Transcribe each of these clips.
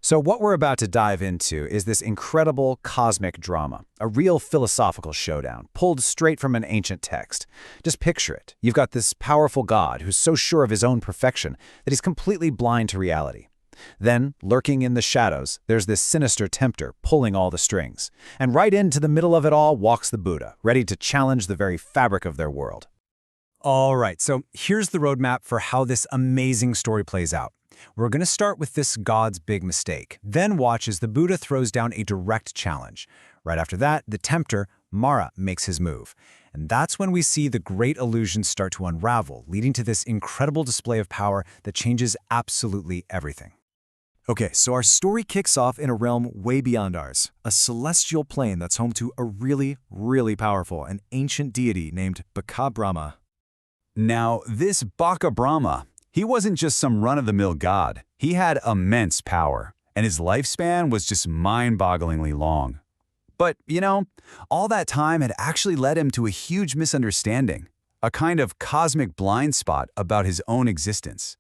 So what we're about to dive into is this incredible cosmic drama, a real philosophical showdown, pulled straight from an ancient text. Just picture it. You've got this powerful God who's so sure of his own perfection that he's completely blind to reality. Then, lurking in the shadows, there's this sinister tempter pulling all the strings. And right into the middle of it all walks the Buddha, ready to challenge the very fabric of their world. All right, so here's the roadmap for how this amazing story plays out. We're going to start with this God's big mistake, then watch as the Buddha throws down a direct challenge. Right after that, the tempter, Mara, makes his move. And that's when we see the great illusions start to unravel, leading to this incredible display of power that changes absolutely everything. Okay, so our story kicks off in a realm way beyond ours, a celestial plane that's home to a really, really powerful and ancient deity named Brahmā. Now, this Brahmā, he wasn't just some run-of-the-mill god. He had immense power, and his lifespan was just mind-bogglingly long. But, all that time had actually led him to a huge misunderstanding, a kind of cosmic blind spot about his own existence.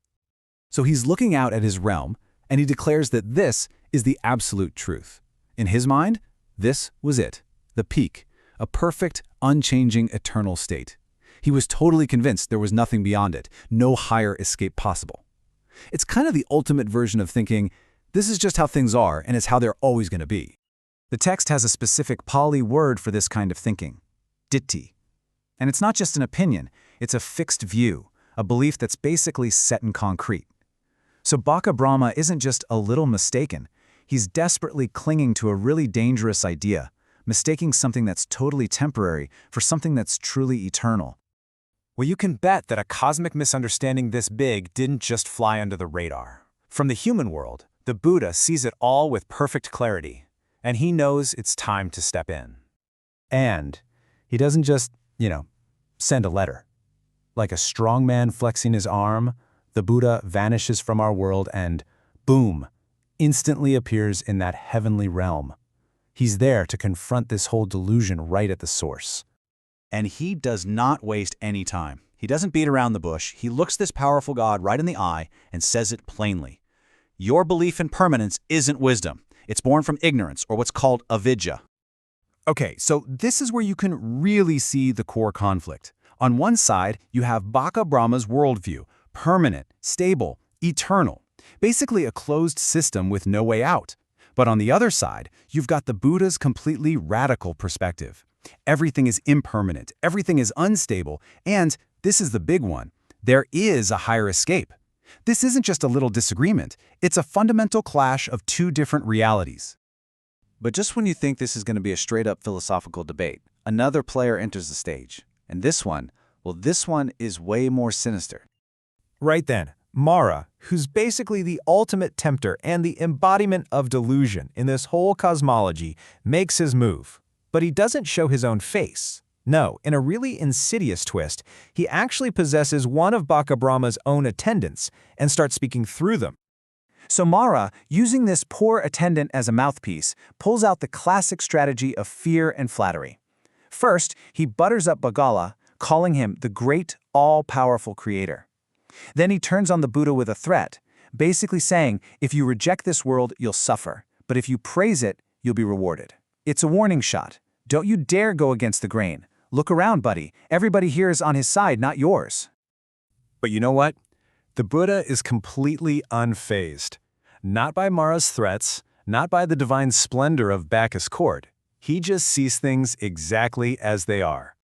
So he's looking out at his realm, and he declares that this is the absolute truth. In his mind, this was it, the peak, a perfect, unchanging, eternal state. He was totally convinced there was nothing beyond it, no higher escape possible. It's kind of the ultimate version of thinking, this is just how things are and it's how they're always going to be. The text has a specific Pali word for this kind of thinking, ditti. And it's not just an opinion, it's a fixed view, a belief that's basically set in concrete. So Brahmā isn't just a little mistaken, he's desperately clinging to a really dangerous idea, mistaking something that's totally temporary for something that's truly eternal. Well, you can bet that a cosmic misunderstanding this big didn't just fly under the radar. From the human world, the Buddha sees it all with perfect clarity, and he knows it's time to step in. And he doesn't just, send a letter. Like a strong man flexing his arm, the Buddha vanishes from our world and, boom, instantly appears in that heavenly realm. He's there to confront this whole delusion right at the source. And he does not waste any time. He doesn't beat around the bush. He looks this powerful God right in the eye and says it plainly. Your belief in permanence isn't wisdom. It's born from ignorance, or what's called avijjā. Okay, so this is where you can really see the core conflict. On one side, you have Brahmā's worldview, permanent, stable, eternal, basically a closed system with no way out. But on the other side, you've got the Buddha's completely radical perspective. Everything is impermanent, everything is unstable, and, this is the big one, there is a higher escape. This isn't just a little disagreement, it's a fundamental clash of two different realities. But just when you think this is going to be a straight-up philosophical debate, another player enters the stage. And this one is way more sinister. Right then, Mara, who's basically the ultimate tempter and the embodiment of delusion in this whole cosmology, makes his move. But he doesn't show his own face. No, in a really insidious twist, he actually possesses one of Brahmā's own attendants and starts speaking through them. So Mara, using this poor attendant as a mouthpiece, pulls out the classic strategy of fear and flattery. First, he butters up Bagala, calling him the great, all-powerful creator. Then he turns on the Buddha with a threat, basically saying, if you reject this world, you'll suffer, but if you praise it, you'll be rewarded. It's a warning shot. Don't you dare go against the grain. Look around, buddy. Everybody here is on his side, not yours. But you know what? The Buddha is completely unfazed. Not by Mara's threats, not by the divine splendor of Bacchus' court. He just sees things exactly as they are.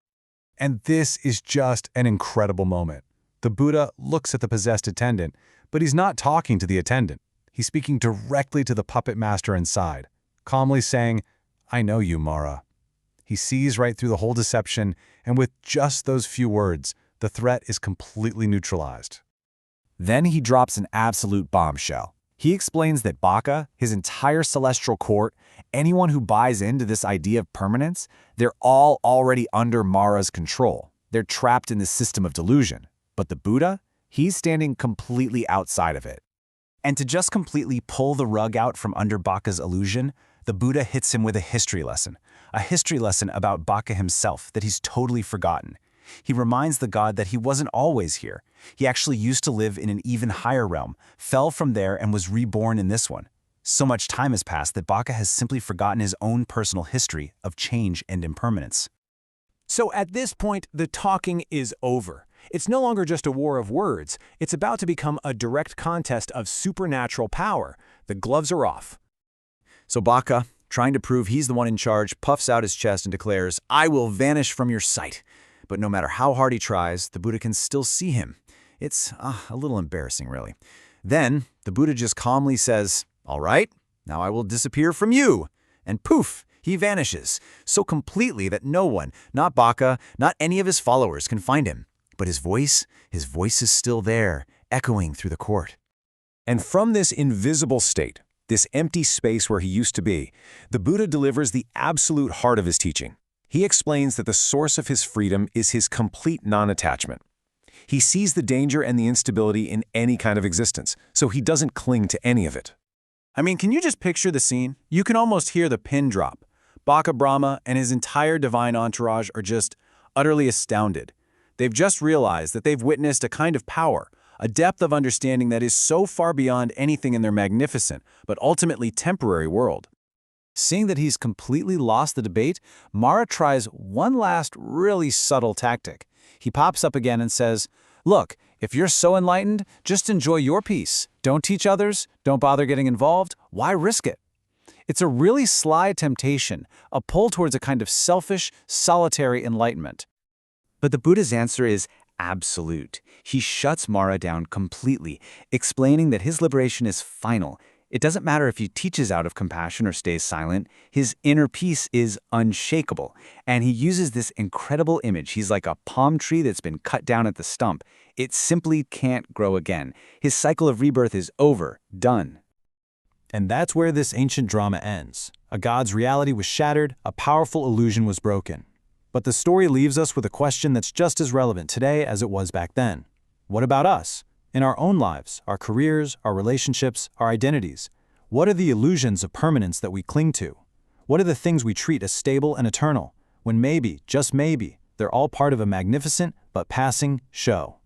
And this is just an incredible moment. The Buddha looks at the possessed attendant, but he's not talking to the attendant. He's speaking directly to the puppet master inside, calmly saying, I know you, Mara. He sees right through the whole deception, and with just those few words, the threat is completely neutralized. Then he drops an absolute bombshell. He explains that Baka, his entire celestial court, anyone who buys into this idea of permanence, they're all already under Mara's control. They're trapped in this system of delusion. But the Buddha, he's standing completely outside of it. And to just completely pull the rug out from under Baka's illusion, the Buddha hits him with a history lesson about Baka himself that he's totally forgotten. He reminds the god that he wasn't always here. He actually used to live in an even higher realm, fell from there and was reborn in this one. So much time has passed that Baka has simply forgotten his own personal history of change and impermanence. So at this point, the talking is over. It's no longer just a war of words. It's about to become a direct contest of supernatural power. The gloves are off. So Baka, trying to prove he's the one in charge, puffs out his chest and declares, "I will vanish from your sight." But no matter how hard he tries, the Buddha can still see him. It's a little embarrassing, really. Then the Buddha just calmly says, "All right, now I will disappear from you." And poof, he vanishes, so completely that no one, not Baka, not any of his followers, can find him. But his voice is still there, echoing through the court. And from this invisible state, this empty space where he used to be, the Buddha delivers the absolute heart of his teaching. He explains that the source of his freedom is his complete non-attachment. He sees the danger and the instability in any kind of existence, so he doesn't cling to any of it. I mean, can you just picture the scene? You can almost hear the pin drop. Baka Brahmā and his entire divine entourage are just utterly astounded. They've just realized that they've witnessed a kind of power, a depth of understanding that is so far beyond anything in their magnificent, but ultimately temporary world. Seeing that he's completely lost the debate, Mara tries one last really subtle tactic. He pops up again and says, "Look, if you're so enlightened, just enjoy your peace. Don't teach others, don't bother getting involved. Why risk it?" It's a really sly temptation, a pull towards a kind of selfish, solitary enlightenment. But the Buddha's answer is absolute. He shuts Mara down completely, explaining that his liberation is final. It doesn't matter if he teaches out of compassion or stays silent. His inner peace is unshakable. And he uses this incredible image. He's like a palm tree that's been cut down at the stump. It simply can't grow again. His cycle of rebirth is over, done. And that's where this ancient drama ends. A god's reality was shattered, a powerful illusion was broken. But the story leaves us with a question that's just as relevant today as it was back then. What about us? In our own lives, our careers, our relationships, our identities, what are the illusions of permanence that we cling to? What are the things we treat as stable and eternal, when maybe, just maybe, they're all part of a magnificent but passing show?